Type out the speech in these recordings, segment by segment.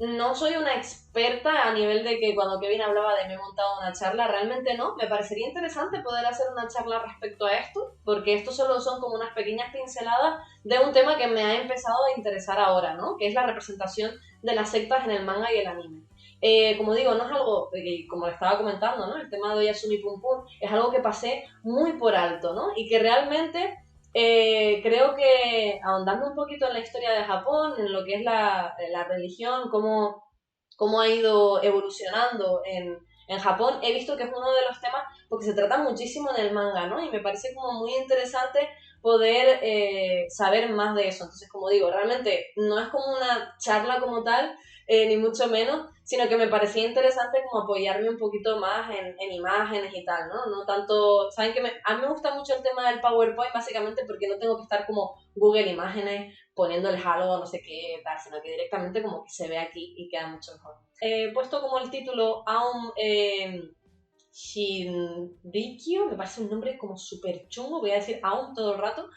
no soy una experta a nivel de que cuando Kevin hablaba de me he montado una charla, realmente no. Me parecería interesante poder hacer una charla respecto a esto, porque esto solo son como unas pequeñas pinceladas de un tema que me ha empezado a interesar ahora, ¿no? Que es la representación de las sectas en el manga y el anime. Como digo, no es algo, como le estaba comentando, ¿no? El tema de Oyasumi Pum Pum es algo que pasé muy por alto, ¿no? Y que realmente creo que ahondando un poquito en la historia de Japón, en lo que es la religión, cómo ha ido evolucionando en Japón, he visto que es uno de los temas, porque se trata muchísimo en el manga, ¿no? Y me parece como muy interesante poder saber más de eso. Entonces, como digo, realmente no es como una charla como tal, ni mucho menos, sino que me parecía interesante como apoyarme un poquito más en imágenes y tal, ¿no? No tanto, saben que a mí me gusta mucho el tema del PowerPoint básicamente porque no tengo que estar como Google Imágenes poniendo el halo no sé qué tal, sino que directamente como que se ve aquí y queda mucho mejor. He puesto como el título Aum Shinrikyo, me parece un nombre como súper chungo, voy a decir Aum todo el rato,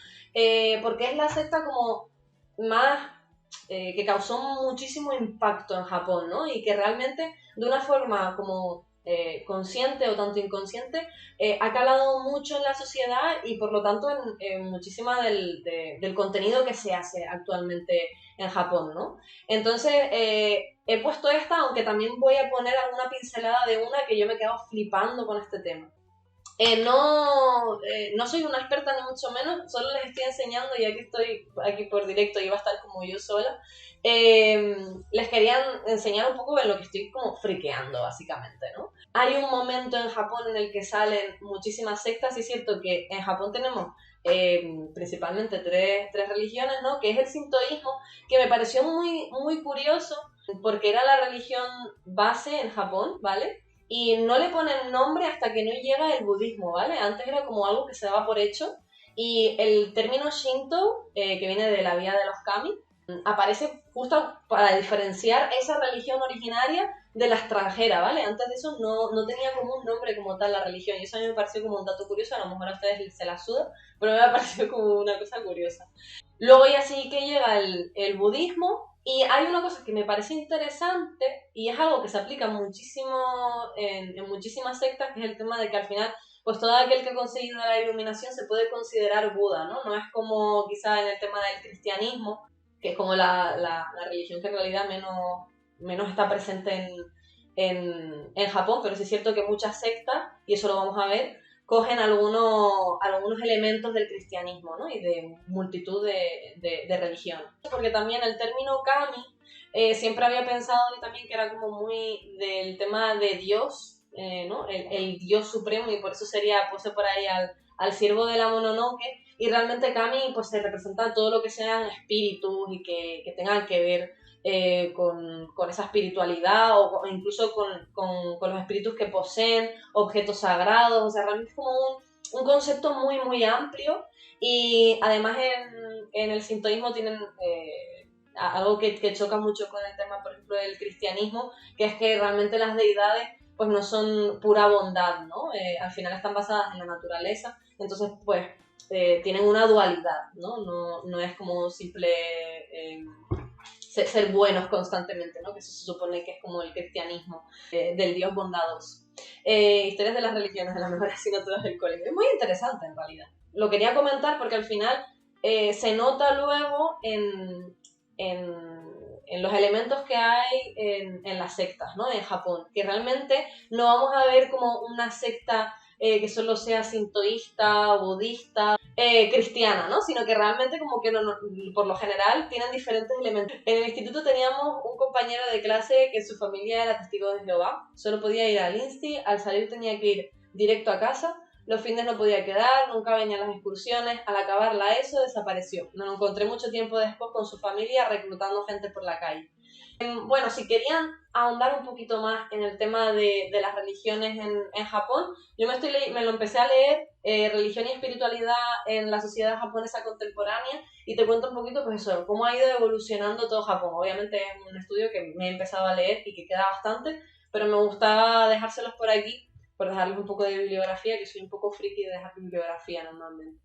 porque es la secta como más que causó muchísimo impacto en Japón, ¿no? Y que realmente de una forma como consciente o tanto inconsciente ha calado mucho en la sociedad y por lo tanto en muchísima del contenido que se hace actualmente en Japón, ¿no? Entonces he puesto esta, aunque también voy a poner alguna pincelada de una que yo me he quedado flipando con este tema. No soy una experta ni mucho menos, solo les estoy enseñando y aquí estoy aquí por directo y va a estar como yo sola. Les quería enseñar un poco de lo que estoy como friqueando básicamente, ¿no? Hay un momento en Japón en el que salen muchísimas sectas y es cierto que en Japón tenemos principalmente tres religiones, ¿no? Que es el sintoísmo, que me pareció muy curioso porque era la religión base en Japón, ¿vale? Y no le ponen nombre hasta que no llega el budismo, ¿vale? Antes era como algo que se daba por hecho. Y el término Shinto, que viene de la vía de los kami, aparece justo para diferenciar esa religión originaria de la extranjera, ¿vale? Antes de eso no tenía como un nombre como tal la religión. Y eso a mí me pareció como un dato curioso, a lo mejor a ustedes se la suda, pero me ha parecido como una cosa curiosa. Luego ya sí que llega el budismo y hay una cosa que me parece interesante y es algo que se aplica muchísimo en muchísimas sectas, que es el tema de que al final, pues todo aquel que ha conseguido la iluminación se puede considerar Buda, ¿no? No es como quizá en el tema del cristianismo, que es como la religión que en realidad menos está presente en Japón, pero sí es cierto que muchas sectas, y eso lo vamos a ver, cogen algunos elementos del cristianismo, ¿no? Y de multitud de religiones. Porque también el término kami siempre había pensado también que era como muy del tema de Dios, ¿no? El Dios supremo y por eso sería, puse por ahí al siervo de la Mononoke y realmente kami pues se representa todo lo que sean espíritus y que tengan que ver con esa espiritualidad o incluso con los espíritus que poseen objetos sagrados, o sea, realmente es como un concepto muy amplio y además en el sintoísmo tienen algo que choca mucho con el tema, por ejemplo, del cristianismo, que es que realmente las deidades pues no son pura bondad, ¿no? Al final están basadas en la naturaleza, entonces pues tienen una dualidad, ¿no? No es como simple ser buenos constantemente, ¿no? Que eso se supone que es como el cristianismo del Dios bondadoso. Historias de las religiones, de las mejores asignaturas del colegio. Es muy interesante en realidad. Lo quería comentar porque al final se nota luego en los elementos que hay en las sectas, ¿no? En Japón, que realmente no vamos a ver como una secta que solo sea sintoísta, budista, cristiana, ¿no? Sino que realmente como que por lo general tienen diferentes elementos. En el instituto teníamos un compañero de clase que su familia era testigo de Jehová, solo podía ir al Insti, al salir tenía que ir directo a casa, los fines no podía quedar, nunca venían las excursiones, al acabar la ESO desapareció. No lo encontré mucho tiempo después con su familia reclutando gente por la calle. Bueno, si querían ahondar un poquito más en el tema de las religiones en Japón, yo me lo empecé a leer, Religión y Espiritualidad en la Sociedad Japonesa Contemporánea, y te cuento un poquito, pues eso, cómo ha ido evolucionando todo Japón. Obviamente es un estudio que me he empezado a leer y que queda bastante, pero me gustaba dejárselos por aquí, por dejarles un poco de bibliografía, que soy un poco friki de dejar bibliografía normalmente.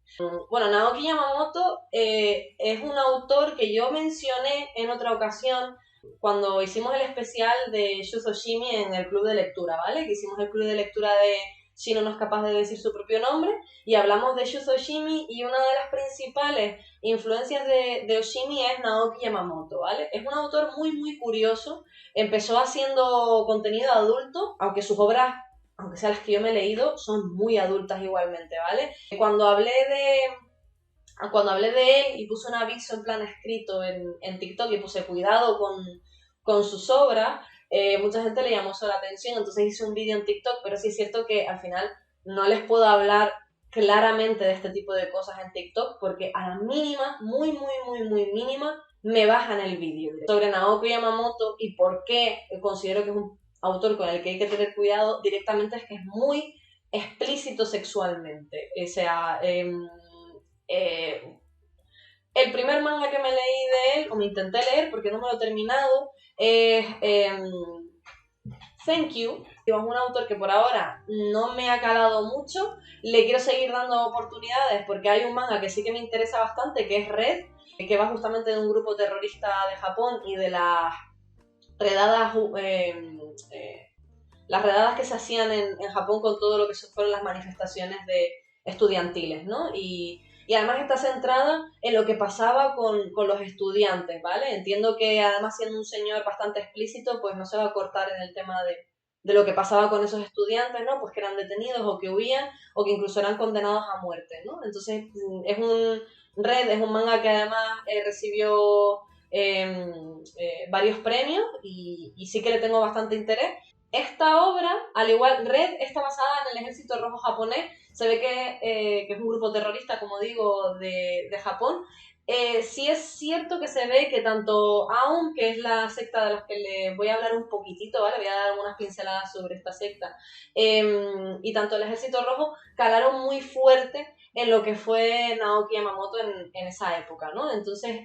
Bueno, Naoki Yamamoto es un autor que yo mencioné en otra ocasión, cuando hicimos el especial de Shuzo Shimi en el club de lectura, ¿vale? Que hicimos el club de lectura de Shino no es capaz de decir su propio nombre, y hablamos de Shuzo Shimi, y una de las principales influencias de Oshimi es Naoki Yamamoto, ¿vale? Es un autor muy, muy curioso. Empezó haciendo contenido adulto, aunque sus obras, aunque sean las que yo me he leído, son muy adultas igualmente, ¿vale? Cuando hablé de él y puse un aviso en plan escrito en TikTok y puse cuidado con sus obras, mucha gente le llamó eso la atención, entonces hice un vídeo en TikTok, pero sí es cierto que al final no les puedo hablar claramente de este tipo de cosas en TikTok porque a la mínima, muy, muy, muy, muy mínima, me bajan el vídeo. Sobre Naoki Yamamoto y por qué considero que es un autor con el que hay que tener cuidado directamente es que es muy explícito sexualmente. O sea, eh, el primer manga que me leí de él, o me intenté leer porque no me lo he terminado, es Thank You. Es un autor que por ahora no me ha calado mucho. Le quiero seguir dando oportunidades porque hay un manga que sí que me interesa bastante, que es Red, que va justamente de un grupo terrorista de Japón y de redadas, las redadas que se hacían en Japón con todo lo que fueron las manifestaciones estudiantiles, ¿no? Y además está centrada en lo que pasaba con los estudiantes, ¿vale? Entiendo que además siendo un señor bastante explícito, pues no se va a cortar en el tema de lo que pasaba con esos estudiantes, ¿no? Pues que eran detenidos o que huían o que incluso eran condenados a muerte, ¿no? Entonces es un manga que además recibió varios premios y sí que le tengo bastante interés. Esta obra, al igual, Red está basada en el Ejército Rojo japonés. Se ve que es un grupo terrorista, como digo, de Japón. Sí es cierto que se ve que tanto Aum, que es la secta de la que les voy a hablar un poquitito, ¿vale? Voy a dar algunas pinceladas sobre esta secta, y tanto el Ejército Rojo calaron muy fuerte en lo que fue Naoki Yamamoto en esa época, ¿no? Entonces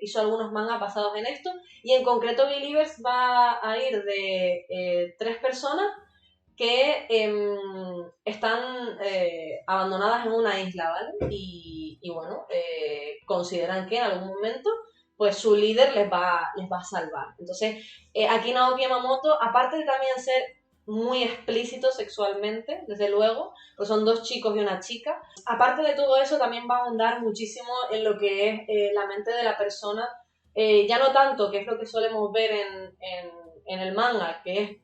hizo algunos mangas basados en esto, y en concreto Believers va a ir de 3 personas que están abandonadas en una isla, ¿vale? Y bueno, consideran que en algún momento pues su líder les va a salvar. Entonces, aquí Naoki Yamamoto, aparte de también ser muy explícito sexualmente, desde luego, pues son 2 chicos y una chica. Aparte de todo eso, también va a ahondar muchísimo en lo que es la mente de la persona, ya no tanto, que es lo que solemos ver en el manga, que es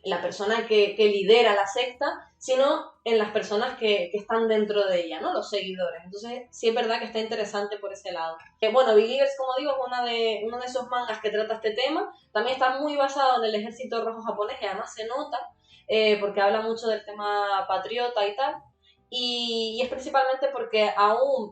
la persona que lidera la secta, sino en las personas que están dentro de ella, ¿no? Los seguidores. Entonces, sí es verdad que está interesante por ese lado. Bueno, Believers, como digo, es uno de esos mangas que trata este tema. También está muy basado en el Ejército Rojo japonés, y además se nota, porque habla mucho del tema patriota y tal. Y es principalmente porque aún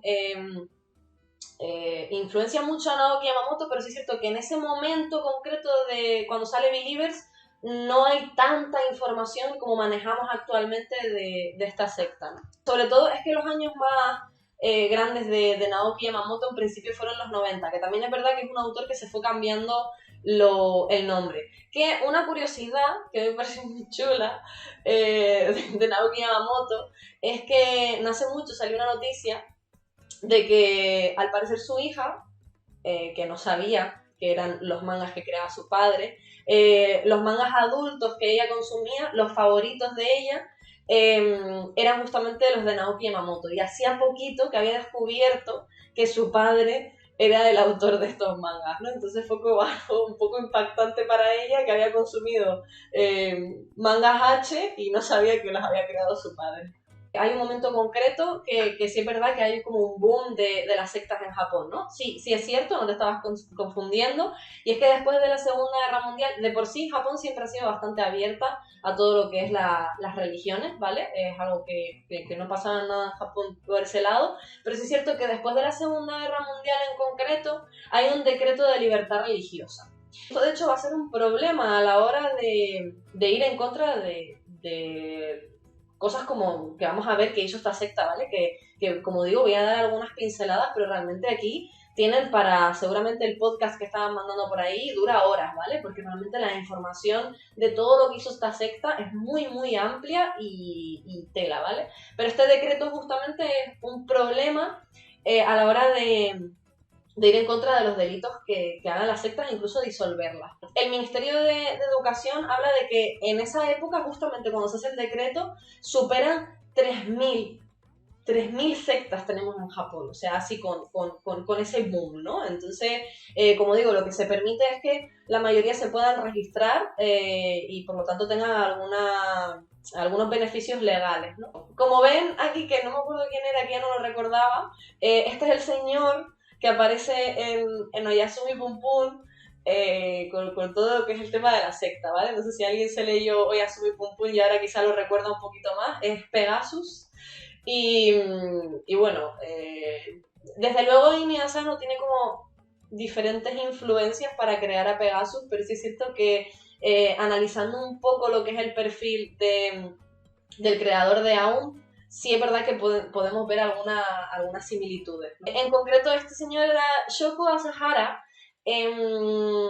influencia mucho a Naoki Yamamoto, pero sí es cierto que en ese momento concreto de cuando sale Believers, no hay tanta información como manejamos actualmente de esta secta, ¿no? Sobre todo es que los años más grandes de Naoki Yamamoto en principio fueron los 90, que también es verdad que es un autor que se fue cambiando el nombre. Que una curiosidad que me parece muy chula de Naoki Yamamoto es que no hace mucho salió una noticia de que al parecer su hija, que no sabía que eran los mangas que creaba su padre, los mangas adultos que ella consumía, los favoritos de ella, eran justamente los de Naoki Yamamoto. Y hacía poquito que había descubierto que su padre era el autor de estos mangas, ¿no? Entonces fue como algo un poco impactante para ella, que había consumido mangas H y no sabía que los había creado su padre. Hay un momento concreto que sí es verdad que hay como un boom de las sectas en Japón, ¿no? Sí, sí es cierto, no te estabas confundiendo. Y es que después de la Segunda Guerra Mundial, de por sí Japón siempre ha sido bastante abierta a todo lo que es las religiones, ¿vale? Es algo que no pasa nada en Japón por ese lado. Pero sí es cierto que después de la Segunda Guerra Mundial en concreto, hay un decreto de libertad religiosa. Esto de hecho va a ser un problema a la hora de ir en contra de cosas como que vamos a ver que hizo esta secta, ¿vale? Que como digo, voy a dar algunas pinceladas, pero realmente aquí tienen para, seguramente el podcast que estaban mandando por ahí dura horas, ¿vale? Porque realmente la información de todo lo que hizo esta secta es muy, muy amplia y tela, ¿vale? Pero este decreto justamente es un problema a la hora de ir en contra de los delitos que hagan las sectas e incluso disolverlas. El Ministerio de Educación habla de que en esa época, justamente cuando se hace el decreto, superan 3.000 sectas tenemos en Japón, o sea, así con ese boom, ¿no? Entonces, como digo, lo que se permite es que la mayoría se puedan registrar y por lo tanto tengan algunos beneficios legales, ¿no? Como ven aquí, que no me acuerdo quién era, que ya no lo recordaba, este es el señor que aparece en Oyasumi Pum Pum, con todo lo que es el tema de la secta, ¿vale? No sé si alguien se leyó Oyasumi Pum Pum y ahora quizá lo recuerda un poquito más, es Pegasus. Y bueno, desde luego Inuyasha no tiene como diferentes influencias para crear a Pegasus, pero sí es cierto que analizando un poco lo que es el perfil del creador de Aum, sí es verdad que podemos ver algunas similitudes, ¿no? En concreto, este señor era Shoko Asahara. em,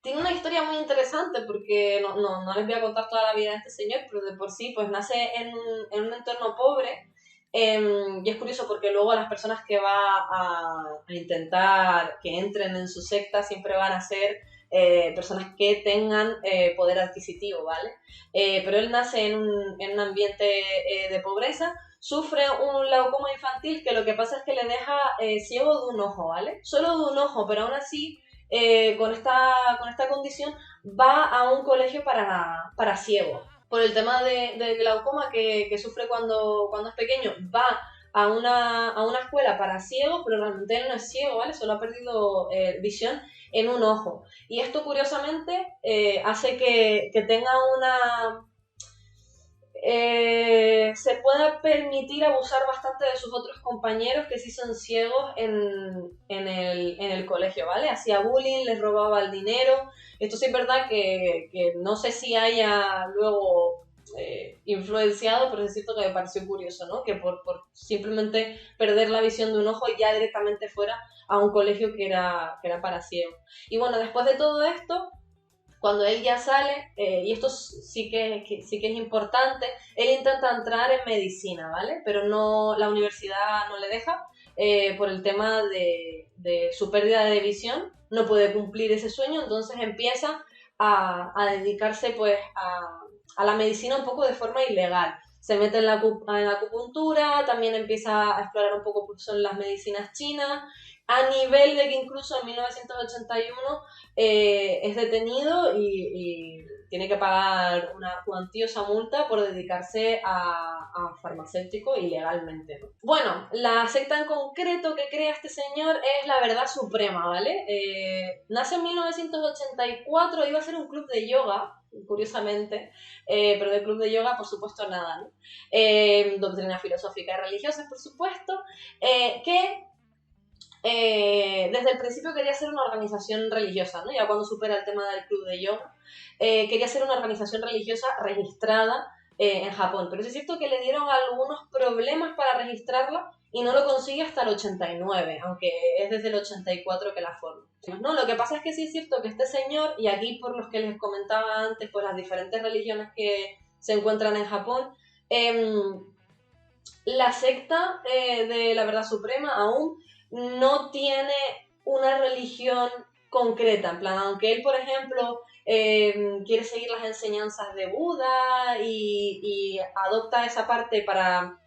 Tiene una historia muy interesante porque no les voy a contar toda la vida de este señor, pero de por sí pues nace en un entorno pobre. Y es curioso porque luego las personas que va a intentar que entren en su secta siempre van a ser personas que tengan poder adquisitivo, ¿vale? Pero él nace en un ambiente de pobreza, sufre un glaucoma infantil que lo que pasa es que le deja ciego de un ojo, ¿vale? Solo de un ojo, pero aún así con esta condición va a un colegio para ciegos. Por el tema de glaucoma que sufre cuando es pequeño, va a una escuela para ciegos, pero realmente él no es ciego, ¿vale? Solo ha perdido visión en un ojo. Y esto, curiosamente, hace que tenga se pueda permitir abusar bastante de sus otros compañeros que sí son ciegos en el colegio, ¿vale? Hacía bullying, les robaba el dinero. Esto sí es verdad que no sé si haya luego influenciado, pero es cierto que me pareció curioso, ¿no? Que por simplemente perder la visión de un ojo ya directamente fuera a un colegio que era para ciegos. Y bueno, después de todo esto, cuando él ya sale, y esto sí que es importante, él intenta entrar en medicina, ¿vale? Pero la universidad no le deja por el tema de su pérdida de visión, no puede cumplir ese sueño, entonces empieza a dedicarse pues a la medicina un poco de forma ilegal. Se mete en la acupuntura, también empieza a explorar un poco pues, son las medicinas chinas, a nivel de que incluso en 1981 es detenido y tiene que pagar una cuantiosa multa por dedicarse a farmacéutico ilegalmente, ¿no? Bueno, la secta en concreto que crea este señor es la Verdad Suprema, ¿vale? Nace en 1984, iba a ser un club de yoga, curiosamente, pero de club de yoga, por supuesto, nada, ¿no? Doctrina filosófica y religiosa, por supuesto, que desde el principio quería ser una organización religiosa, ¿no? Ya cuando supera el tema del club de yoga, quería ser una organización religiosa registrada en Japón. Pero es cierto que le dieron algunos problemas para registrarla y no lo consigue hasta el 89, aunque es desde el 84 que la forma. ¿No? Lo que pasa es que sí es cierto que este señor, y aquí por los que les comentaba antes, por las diferentes religiones que se encuentran en Japón, la secta de la Verdad Suprema aún no tiene una religión concreta, en plan, aunque él, por ejemplo, quiere seguir las enseñanzas de Buda y adopta esa parte para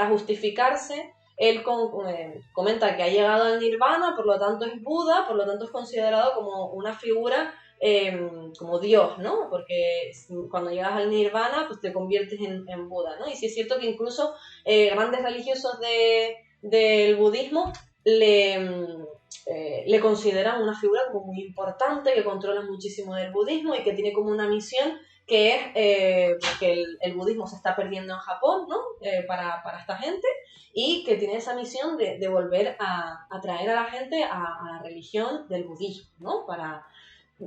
justificarse, él comenta que ha llegado al nirvana, por lo tanto es Buda, por lo tanto es considerado como una figura como Dios, ¿no? Porque cuando llegas al nirvana, pues te conviertes en Buda, ¿no? Y sí es cierto que incluso grandes religiosos del budismo le consideran una figura como muy importante, que controla muchísimo del budismo y que tiene como una misión que es que el budismo se está perdiendo en Japón, ¿no? Para esta gente, y que tiene esa misión de volver a atraer a la gente a la religión del budismo, ¿no?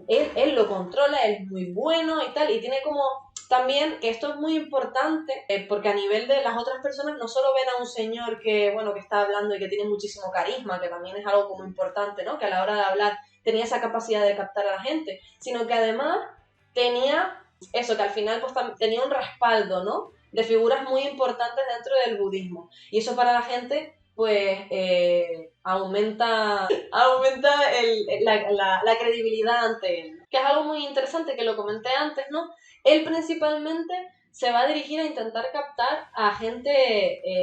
Él lo controla, él es muy bueno y tal, y tiene como también, que esto es muy importante, porque a nivel de las otras personas no solo ven a un señor que, bueno, que está hablando y que tiene muchísimo carisma, que también es algo como importante, ¿no? Que a la hora de hablar tenía esa capacidad de captar a la gente, sino que además tenía eso, que al final pues tenía un respaldo, ¿no? De figuras muy importantes dentro del budismo. Y eso para la gente, pues, aumenta la credibilidad ante él. Que es algo muy interesante que lo comenté antes, ¿no? Él principalmente se va a dirigir a intentar captar a gente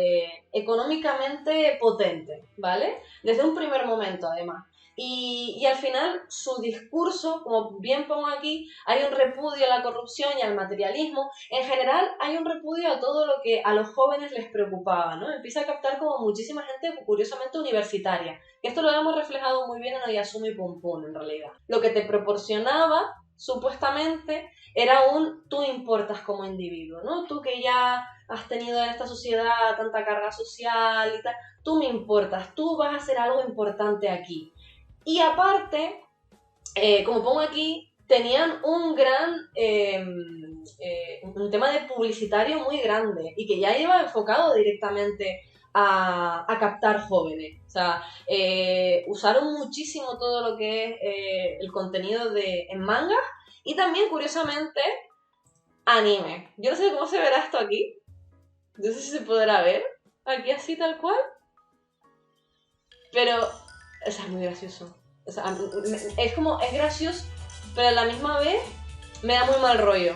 económicamente potente, ¿vale? Desde un primer momento, además. Y al final, su discurso, como bien pongo aquí, hay un repudio a la corrupción y al materialismo. En general, hay un repudio a todo lo que a los jóvenes les preocupaba, ¿no? Empieza a captar como muchísima gente, curiosamente, universitaria. Y esto lo hemos reflejado muy bien en Oyasumi Pum Pum, en realidad. Lo que te proporcionaba, supuestamente, era un tú importas como individuo, ¿no? Tú que ya has tenido en esta sociedad tanta carga social y tal, tú me importas, tú vas a hacer algo importante aquí. Y aparte, como pongo aquí, tenían un un tema de publicitario muy grande y que ya iba enfocado directamente a captar jóvenes. O sea, usaron muchísimo todo lo que es el contenido en manga y también, curiosamente, anime. Yo no sé cómo se verá esto aquí. No sé si se podrá ver aquí así tal cual. Pero, o sea, es muy gracioso. O sea, es gracioso, pero a la misma vez me da muy mal rollo.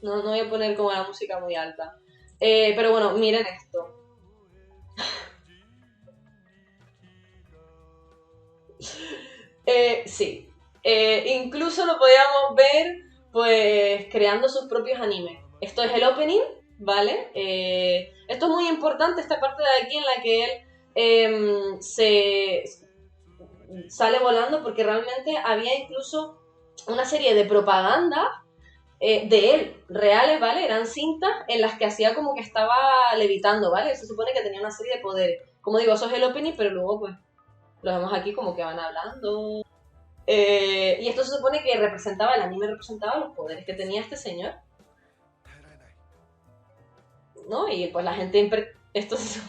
No voy a poner como la música muy alta. Pero bueno, miren esto. Sí. Incluso lo podíamos ver, pues, creando sus propios animes. Esto es el opening, ¿vale? Esto es muy importante, esta parte de aquí en la que él se sale volando, porque realmente había incluso una serie de propaganda de él, reales, ¿vale? Eran cintas en las que hacía como que estaba levitando, ¿vale? Se supone que tenía una serie de poderes. Como digo, eso es el opening, pero luego pues lo vemos aquí como que van hablando. Y esto se supone que representaba, el anime representaba los poderes que tenía este señor, ¿no? Y pues la gente... Esto se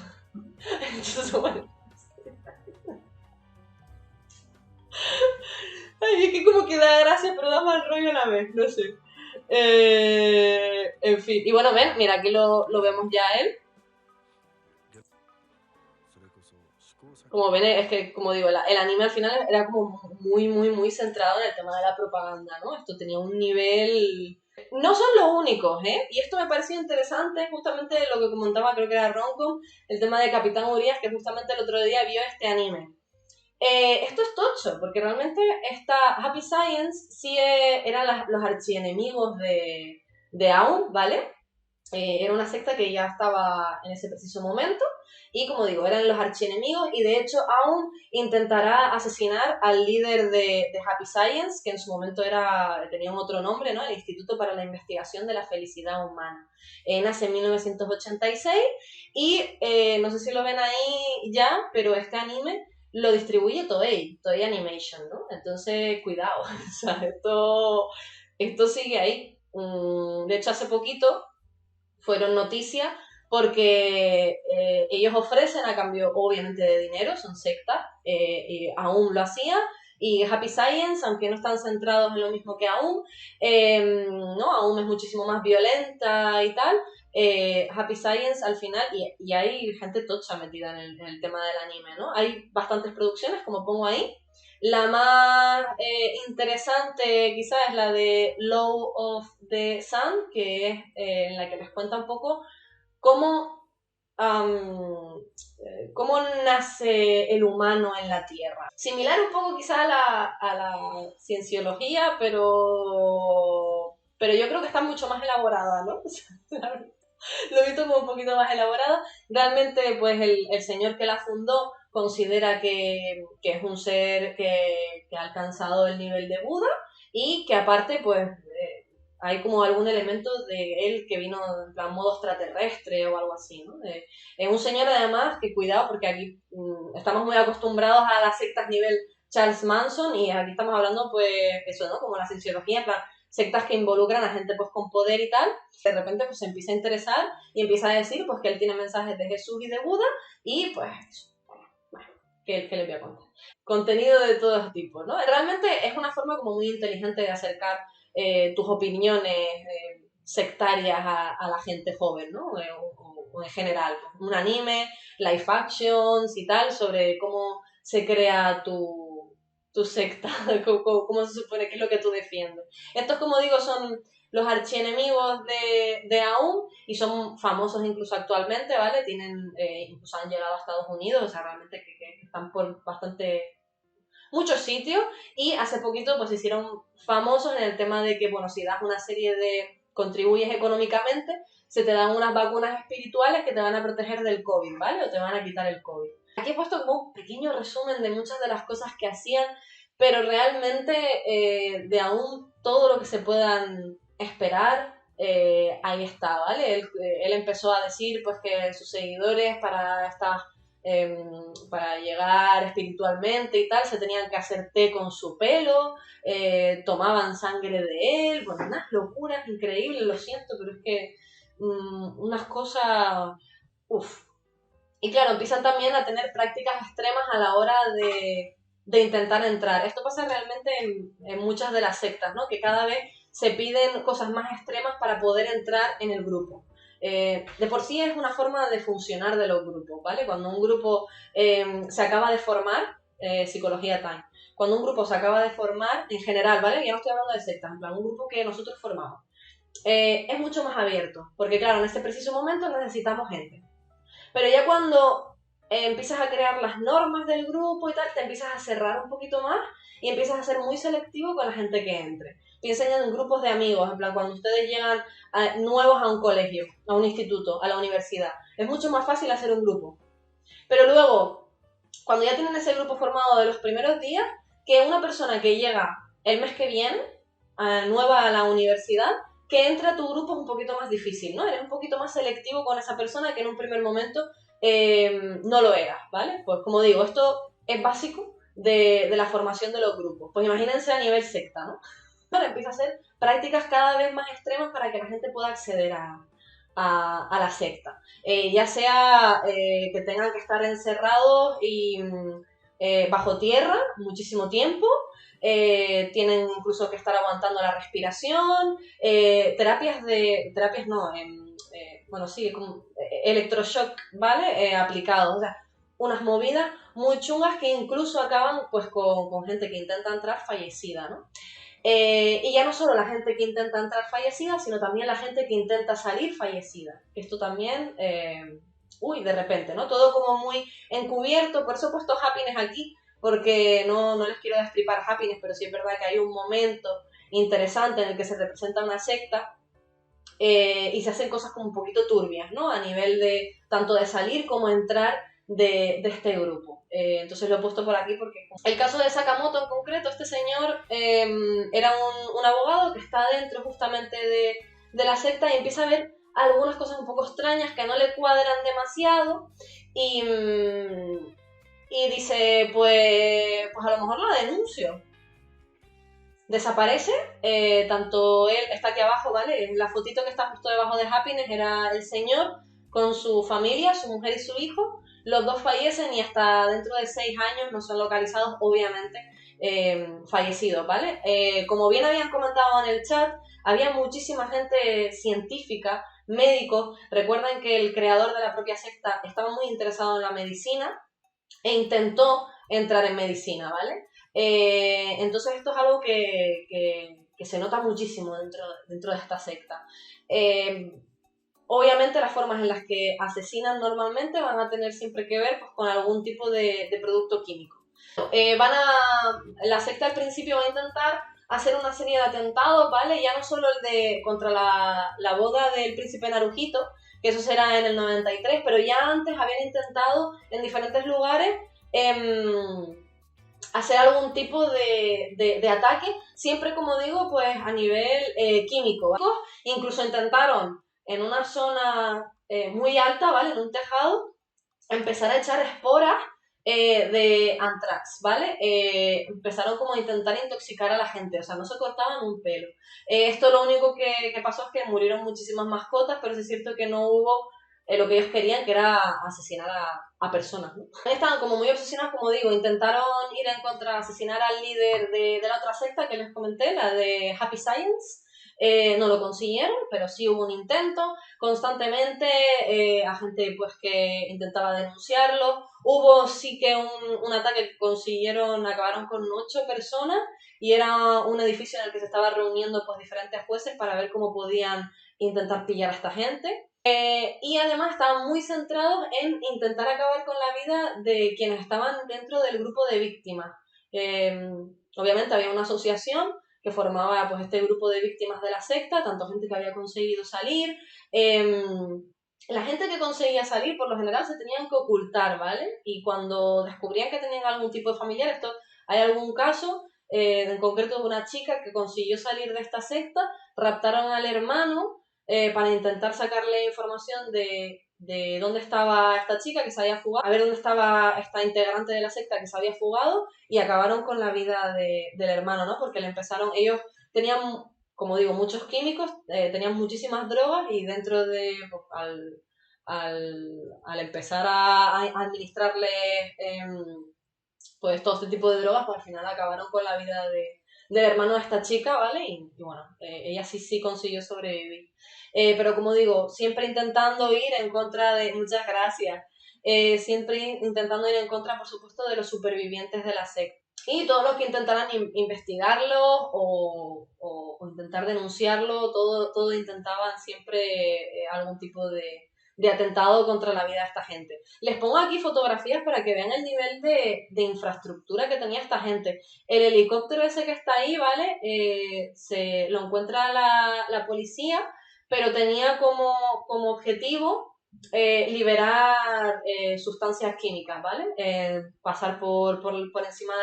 supone... Ay, es que como que da gracia, pero da mal rollo a la vez, no sé. En fin, y bueno, ven, mira, aquí lo vemos ya él. Como ven, es que, como digo, el anime al final era como muy centrado en el tema de la propaganda, ¿no? Esto tenía un nivel... No son los únicos, ¿eh? Y esto me pareció interesante, justamente lo que comentaba, creo que era Roncom, el tema de Capitán Urias, que justamente el otro día vio este anime. Esto es tocho, porque realmente esta Happy Science sí eran los archienemigos de Aum, ¿vale? Era una secta que ya estaba en ese preciso momento y, como digo, eran los archienemigos y de hecho Aum intentará asesinar al líder de Happy Science, que en su momento tenía un otro nombre, ¿no? El Instituto para la Investigación de la Felicidad Humana. Nace en 1986 y no sé si lo ven ahí ya, pero este anime lo distribuye Toei Animation, ¿no? Entonces, cuidado, o sea, esto sigue ahí. De hecho, hace poquito fueron noticias porque ellos ofrecen a cambio, obviamente, de dinero, son sectas, y aún lo hacían, y Happy Science, aunque no están centrados en lo mismo que aún, ¿no? Aún es muchísimo más violenta y tal. Happy Science al final, y hay gente tocha metida en el tema del anime, ¿no? Hay bastantes producciones, como pongo ahí. La más interesante quizás es la de Law of the Sun, que es en la que les cuenta un poco cómo, cómo nace el humano en la Tierra. Similar un poco quizás a la cienciología, pero yo creo que está mucho más elaborada, ¿no? Lo he visto como un poquito más elaborado. Realmente, pues el señor que la fundó considera que es un ser que ha alcanzado el nivel de Buda y que aparte, pues, hay como algún elemento de él que vino en plan modo extraterrestre o algo así, ¿no? Es un señor además que, cuidado, porque aquí estamos muy acostumbrados a las sectas nivel Charles Manson y aquí estamos hablando, pues, eso, ¿no? Como la cienciología, en plan, sectas que involucran a gente pues con poder y tal, de repente pues se empieza a interesar y empieza a decir pues que él tiene mensajes de Jesús y de Buda y pues, bueno, ¿qué les voy a contar? Contenido de todos tipos, ¿no? Realmente es una forma como muy inteligente de acercar tus opiniones sectarias a la gente joven, ¿no? o en general, un anime, live actions y tal, sobre cómo se crea tu secta, cómo se supone que es lo que tú defiendes. Estos, como digo, son los archienemigos de AUM y son famosos incluso actualmente, ¿vale? Tienen, incluso han llegado a Estados Unidos, o sea, realmente que están por bastante muchos sitios y hace poquito pues se hicieron famosos en el tema de que, bueno, si das una serie de contribuyes económicamente, se te dan unas vacunas espirituales que te van a proteger del COVID, ¿vale? O te van a quitar el COVID. Aquí he puesto como un pequeño resumen de muchas de las cosas que hacían, pero realmente de aún todo lo que se puedan esperar, ahí está, ¿vale? Él empezó a decir pues que sus seguidores para llegar espiritualmente y tal, se tenían que hacer té con su pelo, tomaban sangre de él, bueno, unas locuras increíbles, lo siento, pero es que unas cosas, uff. Y claro, empiezan también a tener prácticas extremas a la hora de intentar entrar. Esto pasa realmente en muchas de las sectas, ¿no? Que cada vez se piden cosas más extremas para poder entrar en el grupo. De por sí es una forma de funcionar de los grupos, ¿vale? Cuando un grupo se acaba de formar, Psicología Time, cuando un grupo se acaba de formar, en general, ¿vale? Ya no estoy hablando de sectas, en plan, un grupo que nosotros formamos, es mucho más abierto, porque claro, en este preciso momento necesitamos gente. Pero ya cuando empiezas a crear las normas del grupo y tal, te empiezas a cerrar un poquito más y empiezas a ser muy selectivo con la gente que entre. Piensen en grupos de amigos, en plan, cuando ustedes llegan nuevos a un colegio, a un instituto, a la universidad, es mucho más fácil hacer un grupo. Pero luego, cuando ya tienen ese grupo formado de los primeros días, que una persona que llega el mes que viene, nueva a la universidad, que entra a tu grupo es un poquito más difícil, ¿no? Eres un poquito más selectivo con esa persona que en un primer momento no lo eras, ¿vale? Pues como digo, esto es básico de la formación de los grupos. Pues imagínense a nivel secta, ¿no? Bueno, empieza a hacer prácticas cada vez más extremas para que la gente pueda acceder a la secta. Ya sea que tengan que estar encerrados y bajo tierra muchísimo tiempo, tienen incluso que estar aguantando la respiración, bueno, sí, como electroshock, ¿vale? Aplicados, o sea, unas movidas muy chungas que incluso acaban pues con gente que intenta entrar fallecida, ¿no? Y ya no solo la gente que intenta entrar fallecida, sino también la gente que intenta salir fallecida. Esto también, de repente, ¿no? Todo como muy encubierto, por eso he puesto Happiness aquí, porque no les quiero destripar Happiness, pero sí es verdad que hay un momento interesante en el que se representa una secta y se hacen cosas como un poquito turbias, ¿no? A nivel de tanto de salir como entrar de este grupo. Entonces lo he puesto por aquí porque el caso de Sakamoto en concreto, este señor era un abogado que está dentro justamente de la secta y empieza a ver algunas cosas un poco extrañas que no le cuadran demasiado y dice, pues a lo mejor la denuncio. Desaparece, tanto él, está aquí abajo, ¿vale? En la fotito que está justo debajo de Happiness era el señor con su familia, su mujer y su hijo. Los dos fallecen y hasta dentro de 6 años no son localizados, obviamente, fallecidos, ¿vale? Como bien habían comentado en el chat, había muchísima gente científica, médicos. Recuerden que el creador de la propia secta estaba muy interesado en la medicina e intentó entrar en medicina, ¿vale? Entonces esto es algo que se nota muchísimo dentro de esta secta. Obviamente las formas en las que asesinan normalmente van a tener siempre que ver pues, con algún tipo de producto químico. La secta al principio va a intentar hacer una serie de atentados, ¿vale? Ya no solo el de contra la boda del príncipe Naruhito, que eso será en el 93, pero ya antes habían intentado en diferentes lugares hacer algún tipo de ataque, siempre como digo, pues a nivel químico, ¿vale? Incluso intentaron en una zona muy alta, ¿vale? En un tejado, empezar a echar esporas de anthrax, ¿vale? Empezaron como a intentar intoxicar a la gente, o sea, no se cortaban un pelo. Esto lo único que pasó es que murieron muchísimas mascotas, pero sí es cierto que no hubo lo que ellos querían, que era asesinar a personas, ¿no? Estaban como muy obsesionados, como digo, intentaron ir en contra, asesinar al líder de la otra secta que les comenté, la de Happy Science, No lo consiguieron, pero sí hubo un intento. Constantemente a gente pues que intentaba denunciarlo. Hubo sí que un ataque que consiguieron, acabaron con 8 personas y era un edificio en el que se estaban reuniendo pues diferentes jueces para ver cómo podían intentar pillar a esta gente. Y además estaban muy centrados en intentar acabar con la vida de quienes estaban dentro del grupo de víctimas. Eh, Obviamente había una asociación que formaba pues este grupo de víctimas de la secta, tanto gente que había conseguido salir. La gente que conseguía salir, por lo general, se tenían que ocultar, ¿vale? Y cuando descubrían que tenían algún tipo de familiar, esto, hay algún caso, en concreto de una chica que consiguió salir de esta secta, raptaron al hermano para intentar sacarle información de dónde estaba esta chica que se había fugado, a ver dónde estaba esta integrante de la secta que se había fugado, y acabaron con la vida del hermano, ¿no? Porque le empezaron, ellos tenían, como digo, muchos químicos, tenían muchísimas drogas y dentro de, pues, al empezar a administrarle pues todo este tipo de drogas, pues al final acabaron con la vida del hermano de esta chica, ¿vale? Y bueno, ella sí consiguió sobrevivir. Pero como digo, siempre intentando ir en contra de, muchas gracias, siempre intentando ir en contra, por supuesto, de los supervivientes de la secta. Y todos los que intentaran investigarlo o intentar denunciarlo, todo intentaban siempre algún tipo de atentado contra la vida de esta gente. Les pongo aquí fotografías para que vean el nivel de infraestructura que tenía esta gente. El helicóptero ese que está ahí, ¿vale? Se lo encuentra la policía, pero tenía como objetivo liberar sustancias químicas, ¿vale? Pasar por encima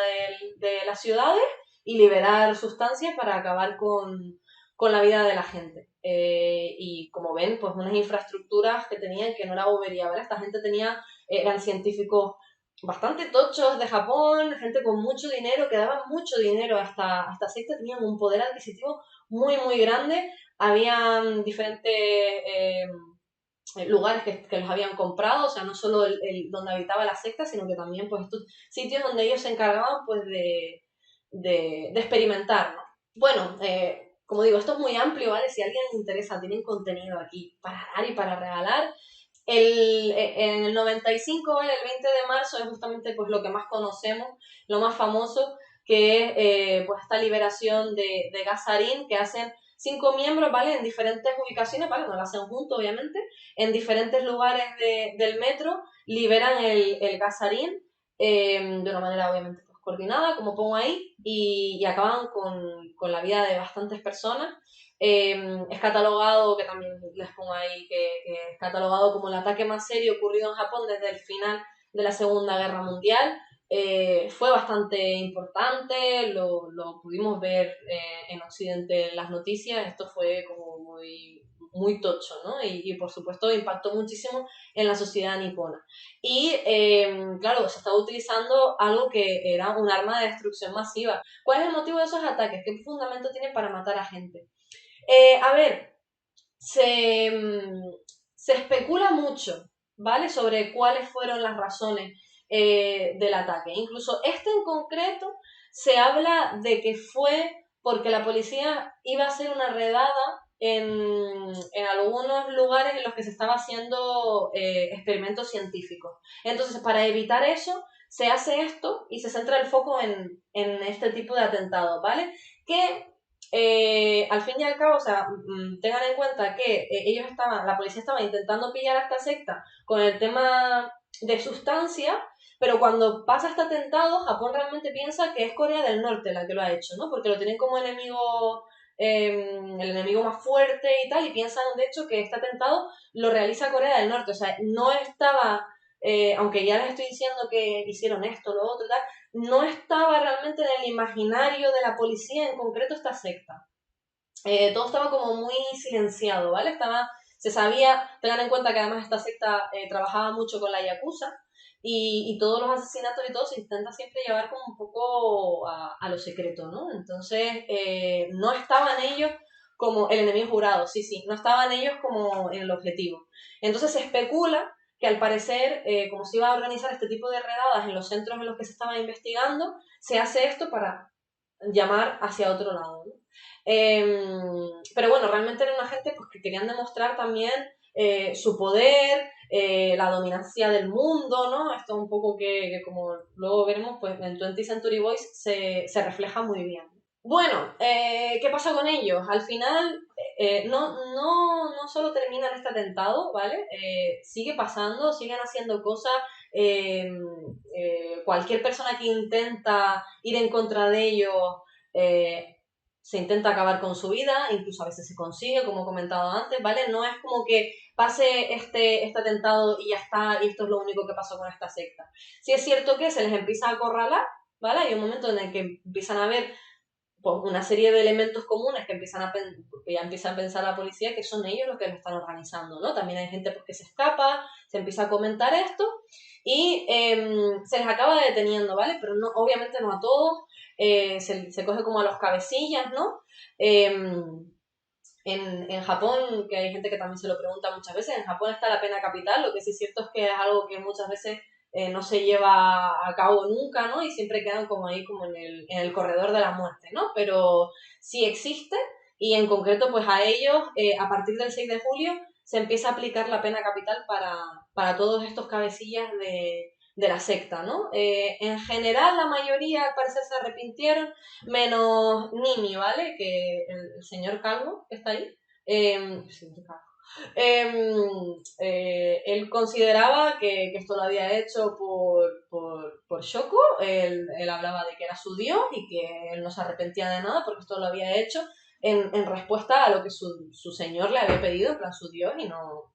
de las ciudades y liberar sustancias para acabar con la vida de la gente. Y como ven, pues unas infraestructuras que tenían que no era bobería, ¿vale? Esta gente eran científicos bastante tochos de Japón, gente con mucho dinero, que daban mucho dinero hasta secta, tenían un poder adquisitivo muy grande, habían diferentes lugares que los habían comprado, o sea, no solo donde habitaba la secta, sino que también pues estos sitios donde ellos se encargaban pues de experimentar, ¿no? Bueno, como digo, esto es muy amplio, ¿vale? Si a alguien le interesa, tienen contenido aquí para dar y para regalar. En el 95, ¿vale? El 20 de marzo es justamente pues lo que más conocemos, lo más famoso, que es pues esta liberación de gas sarín que hacen 5 miembros, ¿vale? En diferentes ubicaciones, ¿vale? No lo hacen juntos, obviamente, en diferentes lugares del metro, liberan el gas sarín de una manera, obviamente, pues, coordinada, como pongo ahí, y acaban con la vida de bastantes personas. Es catalogado, que también les pongo ahí, que es catalogado como el ataque más serio ocurrido en Japón desde el final de la Segunda Guerra Mundial. Fue bastante importante, lo pudimos ver en Occidente en las noticias, esto fue como muy tocho, ¿no? Y por supuesto impactó muchísimo en la sociedad nipona. Y claro, se estaba utilizando algo que era un arma de destrucción masiva. ¿Cuál es el motivo de esos ataques? ¿Qué fundamento tienen para matar a gente? A ver, se especula mucho, ¿vale? Sobre cuáles fueron las razones del ataque. Incluso este en concreto se habla de que fue porque la policía iba a hacer una redada en algunos lugares en los que se estaba haciendo experimentos científicos. Entonces, para evitar eso, se hace esto y se centra el foco en este tipo de atentados, ¿vale? Que al fin y al cabo, o sea, tengan en cuenta que la policía estaba intentando pillar a esta secta con el tema de sustancia, pero cuando pasa este atentado, Japón realmente piensa que es Corea del Norte la que lo ha hecho, ¿no? Porque lo tienen como enemigo, el enemigo más fuerte y tal, y piensan de hecho que este atentado lo realiza Corea del Norte, o sea, no estaba, aunque ya les estoy diciendo que hicieron esto, lo otro y tal, no estaba realmente en el imaginario de la policía, en concreto esta secta. Todo estaba como muy silenciado, ¿vale? Se sabía, tengan en cuenta que además esta secta trabajaba mucho con la Yakuza y todos los asesinatos y todo se intenta siempre llevar como un poco a lo secreto, ¿no? Entonces, no estaban ellos como el enemigo jurado, sí, no estaban ellos como en el objetivo. Entonces se especula que al parecer, como se iba a organizar este tipo de redadas en los centros en los que se estaba investigando, se hace esto para llamar hacia otro lado, ¿no? Pero bueno, realmente era una gente pues, que querían demostrar también su poder, la dominancia del mundo, ¿no? Esto un poco que como luego veremos, pues en 20th Century Boys se refleja muy bien. Bueno, ¿qué pasa con ellos? Al final no solo terminan este atentado, ¿vale? Sigue pasando, siguen haciendo cosas. eh, Cualquier persona que intenta ir en contra de ellos eh, se intenta acabar con su vida, incluso a veces se consigue, como he comentado antes, ¿vale? No es como que pase este atentado y ya está, y esto es lo único que pasó con esta secta. Sí es cierto que se les empieza a acorralar, ¿vale? Hay un momento en el que empiezan a ver pues, una serie de elementos comunes que ya empieza a pensar la policía que son ellos los que lo están organizando, ¿no? También hay gente pues, que se escapa, se empieza a comentar esto y se les acaba deteniendo, ¿vale? Pero no, obviamente no a todos, se coge como a los cabecillas, ¿no? En Japón, que hay gente que también se lo pregunta muchas veces, en Japón está la pena capital, lo que sí es cierto es que es algo que muchas veces no se lleva a cabo nunca, ¿no? Y siempre quedan como ahí, como en el corredor de la muerte, ¿no? Pero sí existe y en concreto, pues a ellos, a partir del 6 de julio, se empieza a aplicar la pena capital para todos estos cabecillas de la secta, ¿no? En general, la mayoría al parecer se arrepintieron, menos Nimi, ¿vale? Que el señor Calvo que está ahí. Señor Calvo. Él consideraba que esto lo había hecho por Shoko, él hablaba de que era su dios y que él no se arrepentía de nada porque esto lo había hecho en respuesta a lo que su señor le había pedido, en plan su dios, y no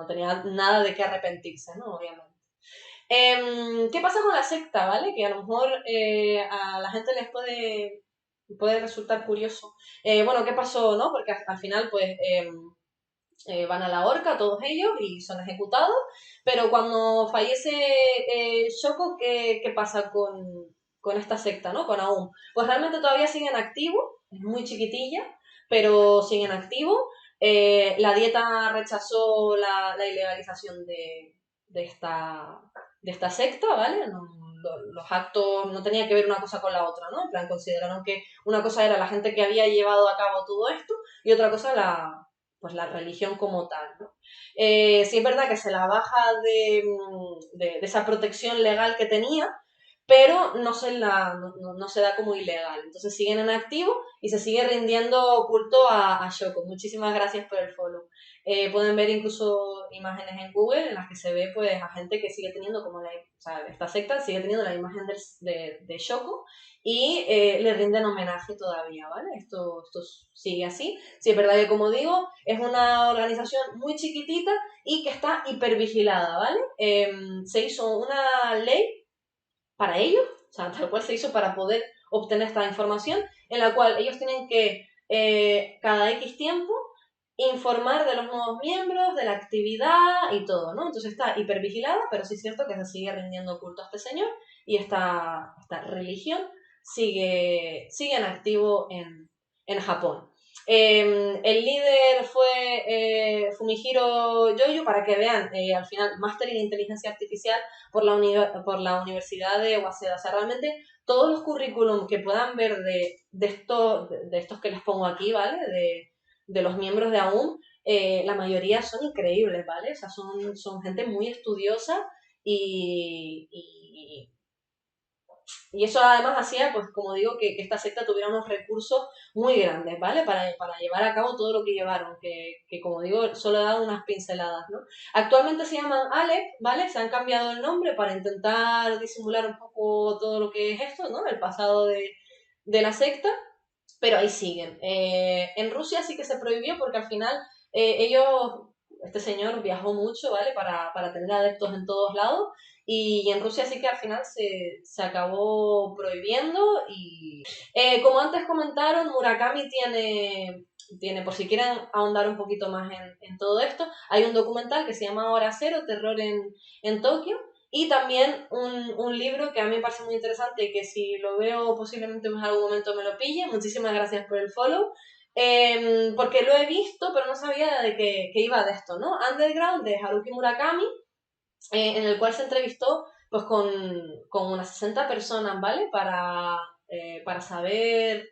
tenía nada de qué arrepentirse, ¿no? Obviamente. ¿Qué pasa con la secta, ¿vale? Que a lo mejor a la gente les puede resultar curioso. Bueno, ¿qué pasó, no? Porque al final, pues, van a la horca todos ellos y son ejecutados, pero cuando fallece Shoko, ¿qué pasa con esta secta, ¿no? Con Aum. Pues realmente todavía siguen activos, es muy chiquitilla, pero siguen activos. La dieta rechazó la ilegalización de esta, de esta secta, ¿vale? Los actos no tenía que ver una cosa con la otra, ¿no? En plan, consideraron que una cosa era la gente que había llevado a cabo todo esto y otra cosa pues la religión como tal, ¿no? Sí es verdad que se la baja de esa protección legal que tenía, pero no se da como ilegal. Entonces siguen en activo y se sigue rindiendo culto a Shoko. Muchísimas gracias por el follow. Pueden ver incluso imágenes en Google en las que se ve pues a gente que sigue teniendo como o sea, esta secta sigue teniendo la imagen de Shoko y le rinden homenaje todavía, ¿vale? Esto sigue así. Sí, es verdad que, como digo, es una organización muy chiquitita y que está hipervigilada, ¿vale? Se hizo una ley para ellos, o sea, tal cual se hizo para poder obtener esta información, en la cual ellos tienen que, cada X tiempo, informar de los nuevos miembros, de la actividad y todo, ¿no? Entonces está hipervigilada, pero sí es cierto que se sigue rindiendo culto a este señor y esta religión sigue en activo en Japón. El líder fue Fumihiro Yoyu, para que vean, al final, máster en inteligencia artificial por la Universidad de Waseda. O sea, realmente todos los currículum que puedan ver de estos que les pongo aquí, ¿vale? De los miembros de AUM, la mayoría son increíbles, ¿vale? O sea, son gente muy estudiosa y eso además hacía, pues como digo, que esta secta tuviera unos recursos muy grandes, ¿vale? Para llevar a cabo todo lo que llevaron, que como digo, solo he dado unas pinceladas, ¿no? Actualmente se llaman Alep, ¿vale? Se han cambiado el nombre para intentar disimular un poco todo lo que es esto, ¿no? El pasado de la secta, pero ahí siguen. En Rusia sí que se prohibió porque al final este señor viajó mucho, ¿vale? Para tener adeptos en todos lados y en Rusia sí que al final se acabó prohibiendo y como antes comentaron, Murakami tiene, por si quieren ahondar un poquito más en todo esto, hay un documental que se llama Hora Cero, Terror en Tokio, y también un libro que a mí me parece muy interesante y que si lo veo posiblemente en algún momento me lo pille. Muchísimas gracias por el follow. Porque lo he visto, pero no sabía de que iba de esto, ¿no? Underground, de Haruki Murakami, en el cual se entrevistó pues con unas 60 personas, ¿vale? para saber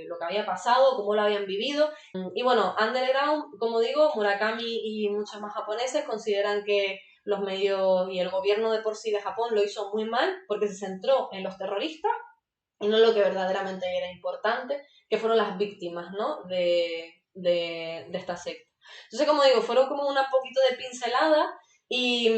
lo que había pasado, cómo lo habían vivido. Y bueno, underground, como digo, Murakami y muchos más japoneses consideran que los medios y el gobierno de por sí de Japón lo hizo muy mal porque se centró en los terroristas y no en lo que verdaderamente era importante, que fueron las víctimas, ¿no? de esta secta. Entonces, como digo, fueron como un poquito de pincelada y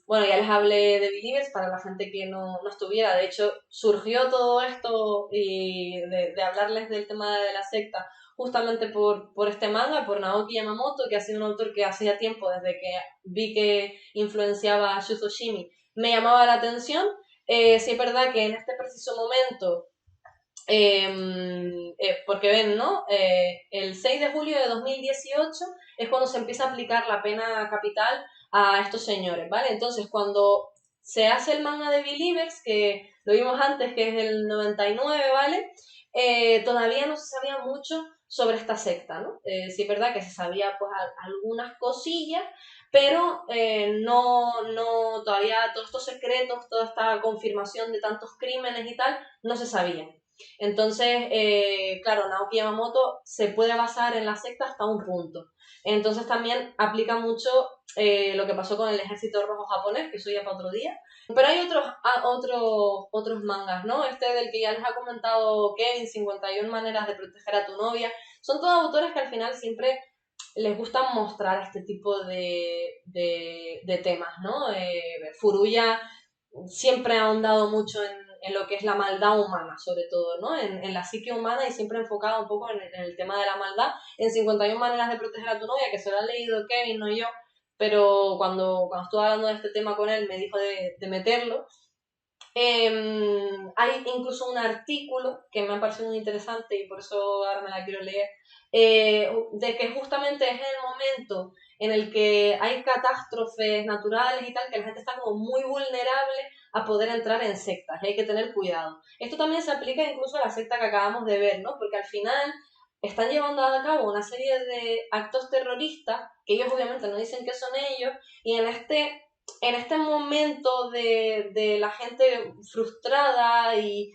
bueno, ya les hablé de Believers para la gente que no estuviera. De hecho, surgió todo esto y de hablarles del tema de la secta justamente por este manga, por Naoki Yamamoto, que ha sido un autor que hacía tiempo, desde que vi que influenciaba a Shuzo Shimi, me llamaba la atención. Sí es verdad que en este preciso momento porque ven, ¿no? El 6 de julio de 2018 es cuando se empieza a aplicar la pena capital a estos señores, ¿vale? Entonces, cuando se hace el manga de Believers, que lo vimos antes, que es el 99, ¿vale? Todavía no se sabía mucho sobre esta secta, ¿no? Sí es verdad que se sabía pues algunas cosillas, pero todavía todos estos secretos, toda esta confirmación de tantos crímenes y tal, no se sabía. Entonces, claro, Naoki Yamamoto se puede basar en la secta hasta un punto. Entonces también aplica mucho lo que pasó con el Ejército Rojo Japonés, que eso ya para otro día. Pero hay otros mangas, ¿no? Este del que ya les ha comentado Kevin, 51 maneras de proteger a tu novia. Son todos autores que al final siempre les gusta mostrar este tipo de temas, ¿no? Furuya siempre ha ahondado mucho en lo que es la maldad humana, sobre todo, ¿no? En la psique humana y siempre enfocado un poco en el tema de la maldad. En 51 maneras de proteger a tu novia, que se lo ha leído Kevin, no yo, pero cuando estuve hablando de este tema con él me dijo de meterlo. Hay incluso un artículo que me ha parecido muy interesante y por eso ahora me la quiero leer, de que justamente es el momento en el que hay catástrofes naturales y tal, que la gente está como muy vulnerable a poder entrar en sectas y hay que tener cuidado. Esto también se aplica incluso a la secta que acabamos de ver, ¿no? Porque al final están llevando a cabo una serie de actos terroristas que ellos obviamente no dicen que son ellos y en este momento de la gente frustrada y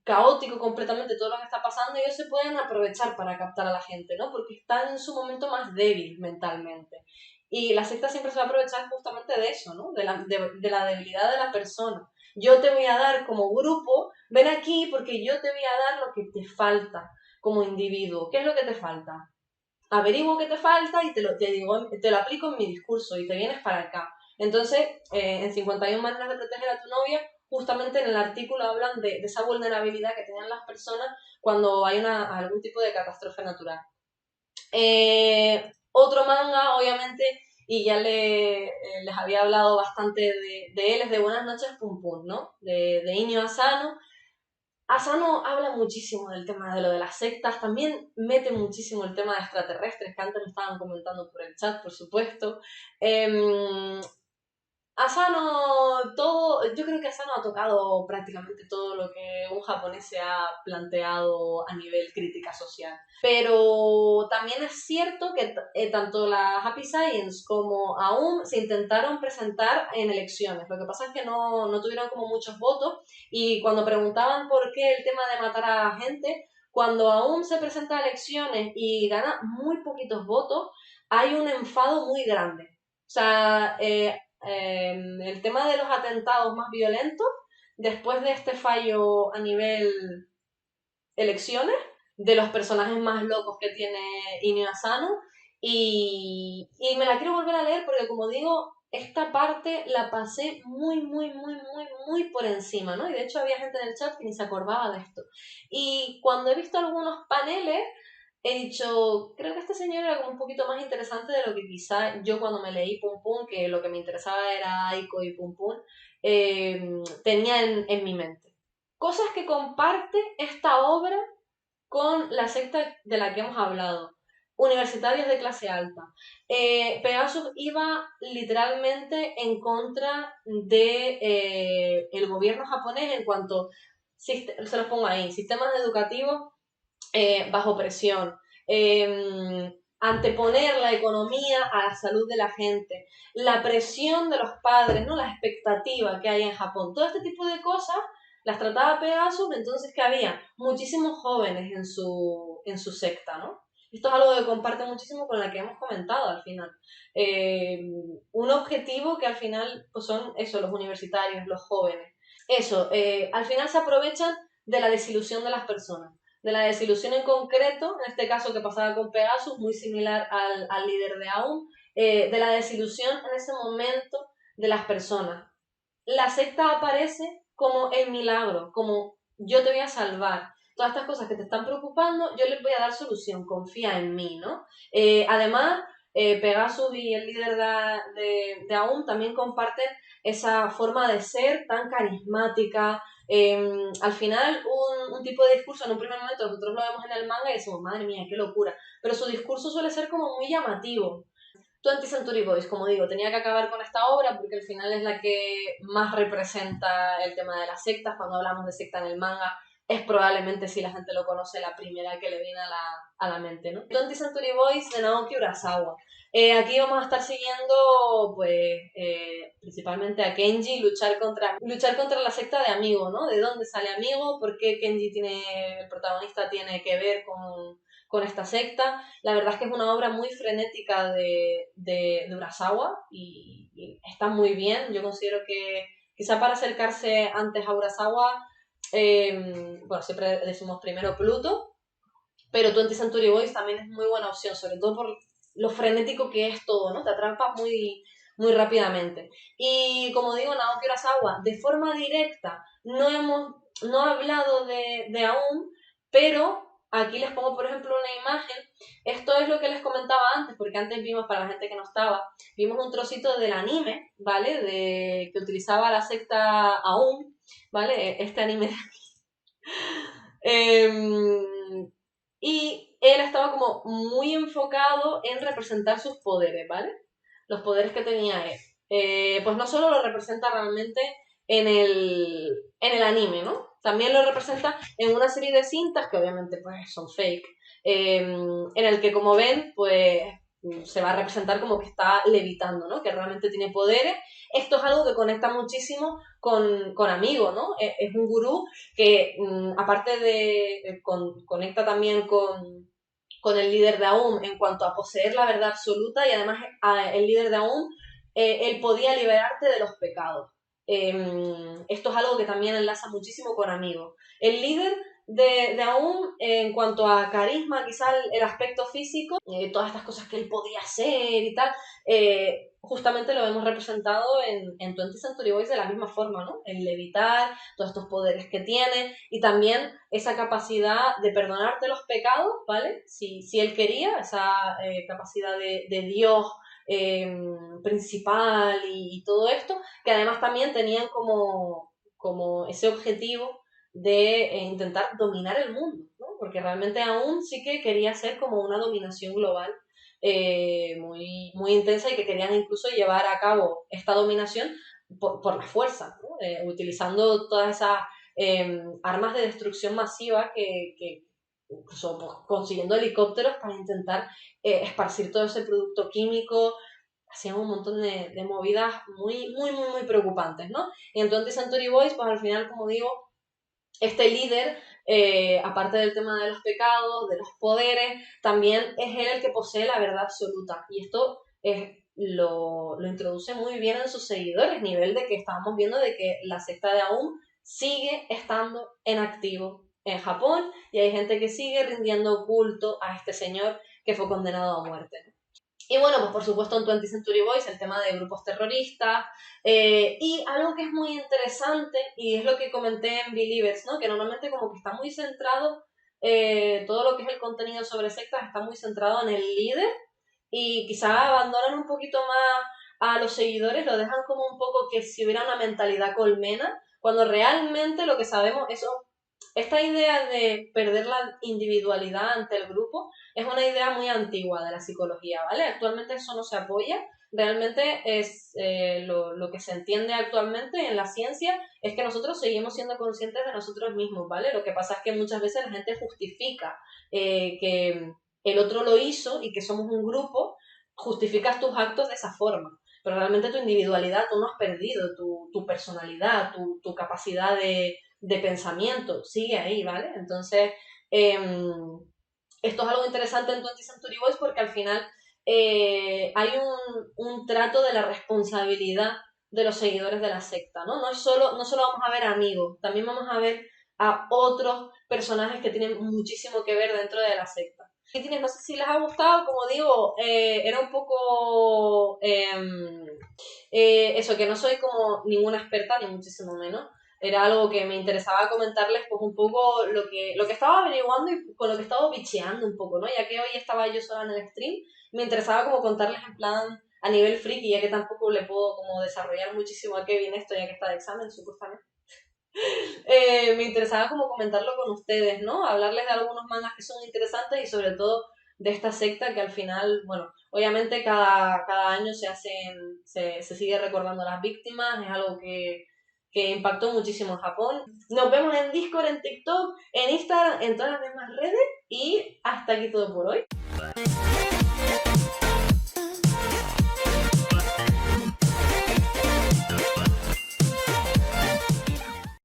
caótico completamente todo lo que está pasando, ellos se pueden aprovechar para captar a la gente, ¿no? Porque están en su momento más débil mentalmente. Y la secta siempre se va a aprovechar justamente de eso, ¿no? De la debilidad de la persona. Yo te voy a dar como grupo, ven aquí porque yo te voy a dar lo que te falta como individuo. ¿Qué es lo que te falta? Averiguo qué te falta y te lo aplico en mi discurso y te vienes para acá. Entonces, en 51 maneras de proteger a tu novia, justamente en el artículo hablan de esa vulnerabilidad que tienen las personas cuando hay algún tipo de catástrofe natural. Otro manga, obviamente, y ya les había hablado bastante de él, es de Buenas noches, Pum Pum, ¿no? De Inio Asano. Asano habla muchísimo del tema de lo de las sectas, también mete muchísimo el tema de extraterrestres, que antes lo estaban comentando por el chat, por supuesto. Yo creo que Asano ha tocado prácticamente todo lo que un japonés se ha planteado a nivel crítica social. Pero también es cierto que tanto la Happy Science como AUM se intentaron presentar en elecciones. Lo que pasa es que no tuvieron como muchos votos y cuando preguntaban por qué el tema de matar a la gente, cuando AUM se presenta a elecciones y gana muy poquitos votos, hay un enfado muy grande. O sea, el tema de los atentados más violentos, después de este fallo a nivel elecciones, de los personajes más locos que tiene Inio Asano, y me la quiero volver a leer porque, como digo, esta parte la pasé muy por encima, ¿no? Y de hecho había gente en el chat que ni se acordaba de esto. Y cuando he visto algunos paneles, he dicho, creo que este señor era como un poquito más interesante de lo que quizá yo cuando me leí Pum Pum, que lo que me interesaba era Aiko y Pum Pum, tenía en mi mente. Cosas que comparte esta obra con la secta de la que hemos hablado. Universitarios de clase alta. Pegasus iba literalmente en contra de el gobierno japonés en cuanto, se los pongo ahí, sistemas educativos bajo presión, anteponer la economía a la salud de la gente, la presión de los padres, ¿no? La expectativa que hay en Japón, todo este tipo de cosas las trataba Pegasus, entonces que había muchísimos jóvenes en su secta, ¿no? Esto es algo que comparte muchísimo con la que hemos comentado al final. Eh, un objetivo que al final pues son eso, los universitarios, los jóvenes. Eso, al final se aprovechan de la desilusión de las personas. De la desilusión en concreto, en este caso que pasaba con Pegasus, muy similar al líder de AUM, de la desilusión en ese momento de las personas. La secta aparece como el milagro, como yo te voy a salvar. Todas estas cosas que te están preocupando, yo les voy a dar solución, confía en mí, ¿no? Además, Pegasus y el líder de AUM también comparten esa forma de ser tan carismática. Al final, un tipo de discurso, en un primer momento nosotros lo vemos en el manga y decimos, madre mía, qué locura. Pero su discurso suele ser como muy llamativo. 20th Century Boys, como digo, tenía que acabar con esta obra porque al final es la que más representa el tema de las sectas. Cuando hablamos de secta en el manga, es probablemente, si la gente lo conoce, la primera que le viene a la mente, ¿no? 20th Century Boys de Naoki Urasawa. Aquí vamos a estar siguiendo, pues, principalmente a Kenji luchar contra la secta de Amigo, ¿no? ¿De dónde sale Amigo? ¿Por qué Kenji el protagonista tiene que ver con esta secta? La verdad es que es una obra muy frenética de Urasawa y está muy bien. Yo considero que quizá para acercarse antes a Urasawa, bueno, siempre decimos primero Pluto, pero 20th Century Boys también es muy buena opción, sobre todo por lo frenético que es todo, ¿no? Te atrapa muy rápidamente. Y como digo, Naoki Urasawa, de forma directa, no ha hablado de aún, pero aquí les pongo, por ejemplo, una imagen. Esto es lo que les comentaba antes, porque antes vimos, para la gente que no estaba, vimos un trocito del anime, ¿vale? Que utilizaba la secta Aum, ¿vale? Este anime de aquí. Y él estaba como muy enfocado en representar sus poderes, ¿vale? Los poderes que tenía él. Pues no solo lo representa realmente en el anime, ¿no? También lo representa en una serie de cintas que obviamente pues son fake, en el que como ven pues se va a representar como que está levitando, ¿no? Que realmente tiene poderes. Esto es algo que conecta muchísimo con Amigo, ¿no? Es un gurú que aparte conecta también con el líder de Aum en cuanto a poseer la verdad absoluta y además el líder de Aum, él podía liberarte de los pecados. Esto es algo que también enlaza muchísimo con Amigo. El líder de Aum, en cuanto a carisma, quizá el aspecto físico, todas estas cosas que él podía hacer y tal, justamente lo hemos representado en 20th Century Boys de la misma forma, ¿no? El levitar, todos estos poderes que tiene y también esa capacidad de perdonarte los pecados, ¿vale? Si él quería, esa capacidad de Dios principal y todo esto, que además también tenían como ese objetivo de intentar dominar el mundo, ¿no? Porque realmente aún sí que quería ser como una dominación global muy intensa y que querían incluso llevar a cabo esta dominación por la fuerza, ¿no? Utilizando todas esas armas de destrucción masiva que incluso pues, consiguiendo helicópteros para intentar esparcir todo ese producto químico. Hacían un montón de movidas muy preocupantes, ¿no? Y en 20th Century Boys, pues al final, como digo, este líder, aparte del tema de los pecados, de los poderes, también es él el que posee la verdad absoluta. Y esto lo introduce muy bien en sus seguidores, nivel de que estábamos viendo de que la secta de Aum sigue estando en activo en Japón y hay gente que sigue rindiendo culto a este señor que fue condenado a muerte. Y bueno, pues por supuesto en 20th Century Boys el tema de grupos terroristas y algo que es muy interesante y es lo que comenté en Believers, ¿no? Que normalmente como que está muy centrado, todo lo que es el contenido sobre sectas está muy centrado en el líder y quizás abandonan un poquito más a los seguidores, lo dejan como un poco que si hubiera una mentalidad colmena, cuando realmente lo que sabemos es esta idea de perder la individualidad ante el grupo es una idea muy antigua de la psicología, ¿vale? Actualmente eso no se apoya, realmente es lo que se entiende actualmente en la ciencia es que nosotros seguimos siendo conscientes de nosotros mismos, ¿vale? Lo que pasa es que muchas veces la gente justifica que el otro lo hizo y que somos un grupo, justificas tus actos de esa forma. Pero realmente tu individualidad, tú no has perdido tu personalidad, tu capacidad de pensamiento sigue ahí, ¿vale? Entonces, esto es algo interesante en 20th Century Boys porque al final hay un trato de la responsabilidad de los seguidores de la secta, ¿no? No solo vamos a ver amigos, también vamos a ver a otros personajes que tienen muchísimo que ver dentro de la secta. No sé si les ha gustado, como digo, era un poco eso, que no soy como ninguna experta, ni muchísimo menos. Era algo que me interesaba comentarles, pues un poco lo que estaba averiguando y con lo que estaba bicheando un poco, ¿no? Ya que hoy estaba yo sola en el stream, me interesaba como contarles en plan a nivel friki, ya que tampoco le puedo como desarrollar muchísimo a Kevin esto, ya que está de examen, supuestamente. Me interesaba como comentarlo con ustedes, ¿no? Hablarles de algunos mangas que son interesantes y sobre todo de esta secta que al final, bueno, obviamente cada año se sigue recordando a las víctimas, es algo que impactó muchísimo en Japón. Nos vemos en Discord, en TikTok, en Instagram, en todas las demás redes y hasta aquí todo por hoy.